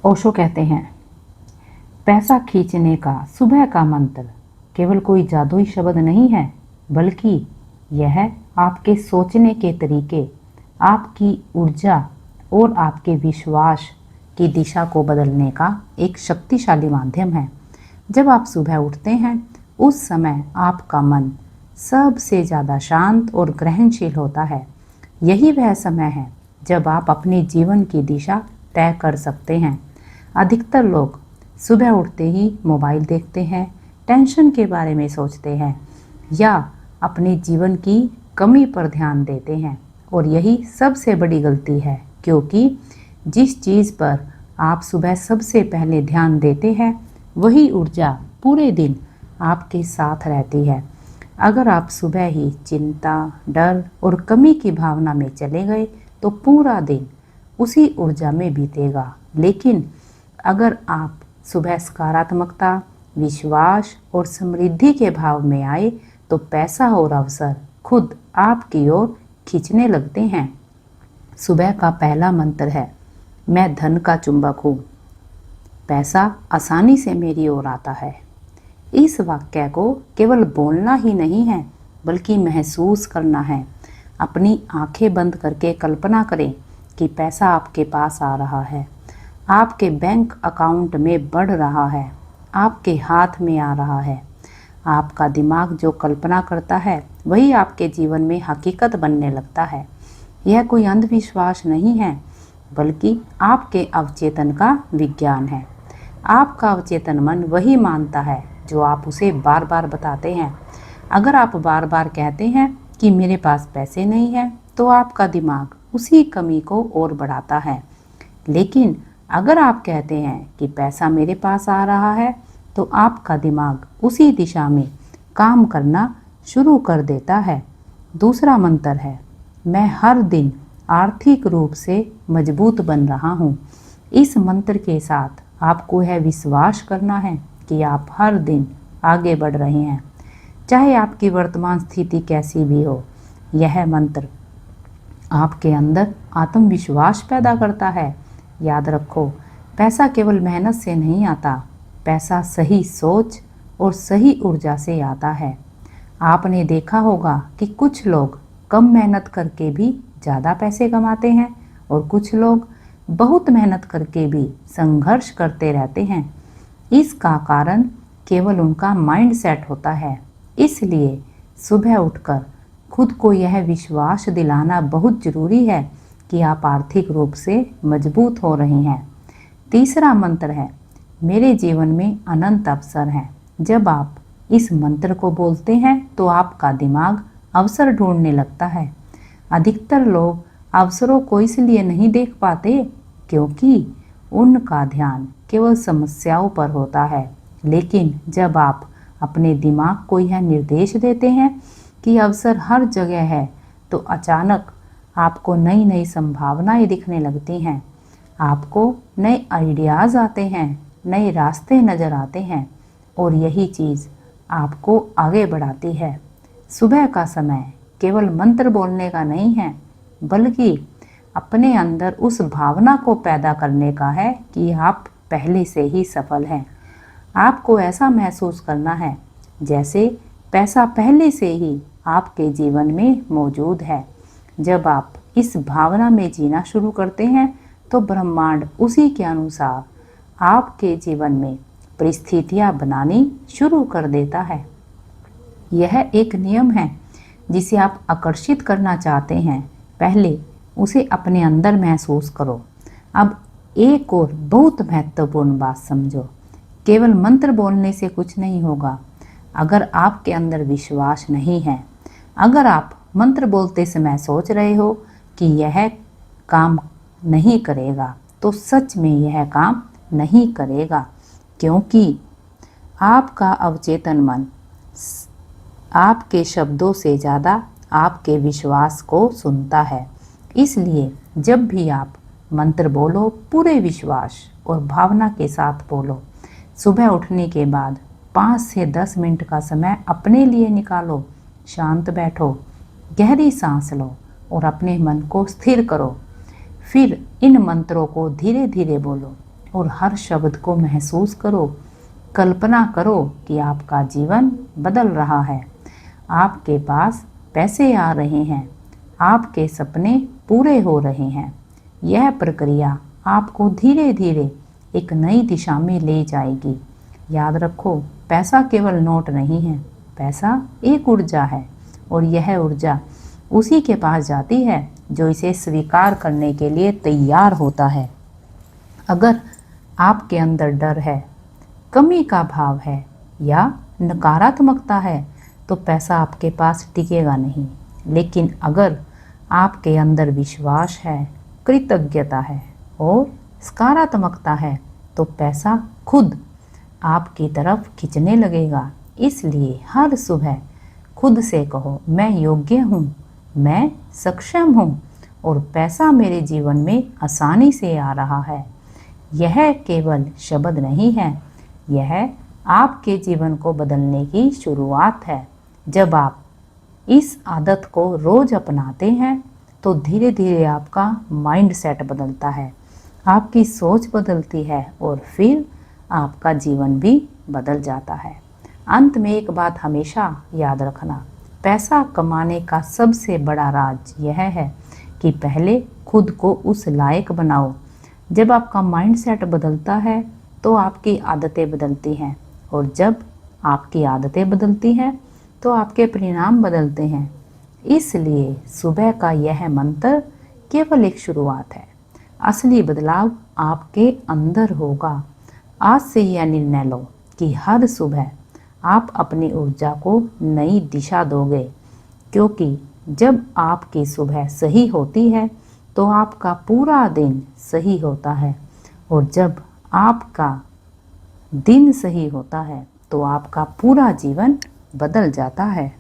ओशो कहते हैं, पैसा खींचने का सुबह का मंत्र केवल कोई जादुई शब्द नहीं है, बल्कि यह आपके सोचने के तरीके, आपकी ऊर्जा और आपके विश्वास की दिशा को बदलने का एक शक्तिशाली माध्यम है। जब आप सुबह उठते हैं, उस समय आपका मन सबसे ज़्यादा शांत और ग्रहणशील होता है। यही वह समय है जब आप अपने जीवन की दिशा तय कर सकते हैं। अधिकतर लोग सुबह उठते ही मोबाइल देखते हैं, टेंशन के बारे में सोचते हैं या अपने जीवन की कमी पर ध्यान देते हैं, और यही सबसे बड़ी गलती है, क्योंकि जिस चीज़ पर आप सुबह सबसे पहले ध्यान देते हैं, वही ऊर्जा पूरे दिन आपके साथ रहती है। अगर आप सुबह ही चिंता, डर और कमी की भावना में चले गए तो पूरा दिन उसी ऊर्जा में बीतेगा। लेकिन अगर आप सुबह सकारात्मकता, विश्वास और समृद्धि के भाव में आए तो पैसा और अवसर खुद आपकी ओर खींचने लगते हैं। सुबह का पहला मंत्र है, मैं धन का चुंबक हूँ, पैसा आसानी से मेरी ओर आता है। इस वाक्य को केवल बोलना ही नहीं है, बल्कि महसूस करना है। अपनी आंखें बंद करके कल्पना करें कि पैसा आपके पास आ रहा है, आपके बैंक अकाउंट में बढ़ रहा है, आपके हाथ में आ रहा है। आपका दिमाग जो कल्पना करता है, वही आपके जीवन में हकीकत बनने लगता है। यह कोई अंधविश्वास नहीं है, बल्कि आपके अवचेतन का विज्ञान है। आपका अवचेतन मन वही मानता है जो आप उसे बार बार बताते हैं। अगर आप बार बार कहते हैं कि मेरे पास पैसे नहीं हैं, तो आपका दिमाग उसी कमी को और बढ़ाता है। लेकिन अगर आप कहते हैं कि पैसा मेरे पास आ रहा है, तो आपका दिमाग उसी दिशा में काम करना शुरू कर देता है। दूसरा मंत्र है, मैं हर दिन आर्थिक रूप से मजबूत बन रहा हूँ। इस मंत्र के साथ आपको यह विश्वास करना है कि आप हर दिन आगे बढ़ रहे हैं, चाहे आपकी वर्तमान स्थिति कैसी भी हो। यह मंत्र आपके अंदर आत्मविश्वास पैदा करता है। याद रखो, पैसा केवल मेहनत से नहीं आता, पैसा सही सोच और सही ऊर्जा से आता है। आपने देखा होगा कि कुछ लोग कम मेहनत करके भी ज़्यादा पैसे कमाते हैं, और कुछ लोग बहुत मेहनत करके भी संघर्ष करते रहते हैं। इसका कारण केवल उनका माइंड सेट होता है। इसलिए सुबह उठकर खुद को यह विश्वास दिलाना बहुत ज़रूरी है कि आप आर्थिक रूप से मजबूत हो रहे हैं। तीसरा मंत्र है, मेरे जीवन में अनंत अवसर हैं। जब आप इस मंत्र को बोलते हैं तो आपका दिमाग अवसर ढूंढने लगता है। अधिकतर लोग अवसरों को इसलिए नहीं देख पाते क्योंकि उनका ध्यान केवल समस्याओं पर होता है। लेकिन जब आप अपने दिमाग को यह निर्देश देते हैं कि अवसर हर जगह है, तो अचानक आपको नई नई संभावनाएं दिखने लगती हैं। आपको नए आइडियाज़ आते हैं, नए रास्ते नज़र आते हैं, और यही चीज़ आपको आगे बढ़ाती है। सुबह का समय केवल मंत्र बोलने का नहीं है, बल्कि अपने अंदर उस भावना को पैदा करने का है कि आप पहले से ही सफल हैं। आपको ऐसा महसूस करना है जैसे पैसा पहले से ही आपके जीवन में मौजूद है। जब आप इस भावना में जीना शुरू करते हैं, तो ब्रह्मांड उसी के अनुसार आपके जीवन में परिस्थितियां बनानी शुरू कर देता है। यह एक नियम है जिसे आप आकर्षित करना चाहते हैं, पहले उसे अपने अंदर महसूस करो। अब एक और बहुत महत्वपूर्ण बात समझो, केवल मंत्र बोलने से कुछ नहीं होगा अगर आपके अंदर विश्वास नहीं है। अगर आप मंत्र बोलते समय सोच रहे हो कि यह काम नहीं करेगा, तो सच में यह काम नहीं करेगा, क्योंकि आपका अवचेतन मन आपके शब्दों से ज़्यादा आपके विश्वास को सुनता है। इसलिए जब भी आप मंत्र बोलो, पूरे विश्वास और भावना के साथ बोलो। सुबह उठने के बाद 5 से 10 मिनट का समय अपने लिए निकालो। शांत बैठो, गहरी सांस लो और अपने मन को स्थिर करो। फिर इन मंत्रों को धीरे धीरे बोलो। और हर शब्द को महसूस करो। कल्पना करो कि आपका जीवन बदल रहा है। आपके पास पैसे आ रहे हैं, आपके सपने पूरे हो रहे हैं। यह प्रक्रिया आपको धीरे धीरे एक नई दिशा में ले जाएगी। याद रखो, पैसा केवल नोट नहीं है, पैसा एक ऊर्जा है और यह ऊर्जा उसी के पास जाती है जो इसे स्वीकार करने के लिए तैयार होता है। अगर आपके अंदर डर है, कमी का भाव है या नकारात्मकता है तो पैसा आपके पास टिकेगा नहीं। लेकिन अगर आपके अंदर विश्वास है, कृतज्ञता है और सकारात्मकता है तो पैसा खुद आपकी तरफ खींचने लगेगा। इसलिए हर सुबह खुद से कहो, मैं योग्य हूँ, मैं सक्षम हूँ और पैसा मेरे जीवन में आसानी से आ रहा है। यह केवल शब्द नहीं है, यह आपके जीवन को बदलने की शुरुआत है। जब आप इस आदत को रोज अपनाते हैं तो धीरे धीरे आपका माइंड सेट बदलता है, आपकी सोच बदलती है और फिर आपका जीवन भी बदल जाता है। अंत में एक बात हमेशा याद रखना, पैसा कमाने का सबसे बड़ा राज यह है कि पहले खुद को उस लायक बनाओ। जब आपका माइंड सेट बदलता है तो आपकी आदतें बदलती हैं और जब आपकी आदतें बदलती हैं तो आपके परिणाम बदलते हैं। इसलिए सुबह का यह मंत्र केवल एक शुरुआत है, असली बदलाव आपके अंदर होगा। आज से यह निर्णय लो कि हर सुबह आप अपनी ऊर्जा को नई दिशा दोगे, क्योंकि जब आपकी सुबह सही होती है तो आपका पूरा दिन सही होता है और जब आपका दिन सही होता है तो आपका पूरा जीवन बदल जाता है।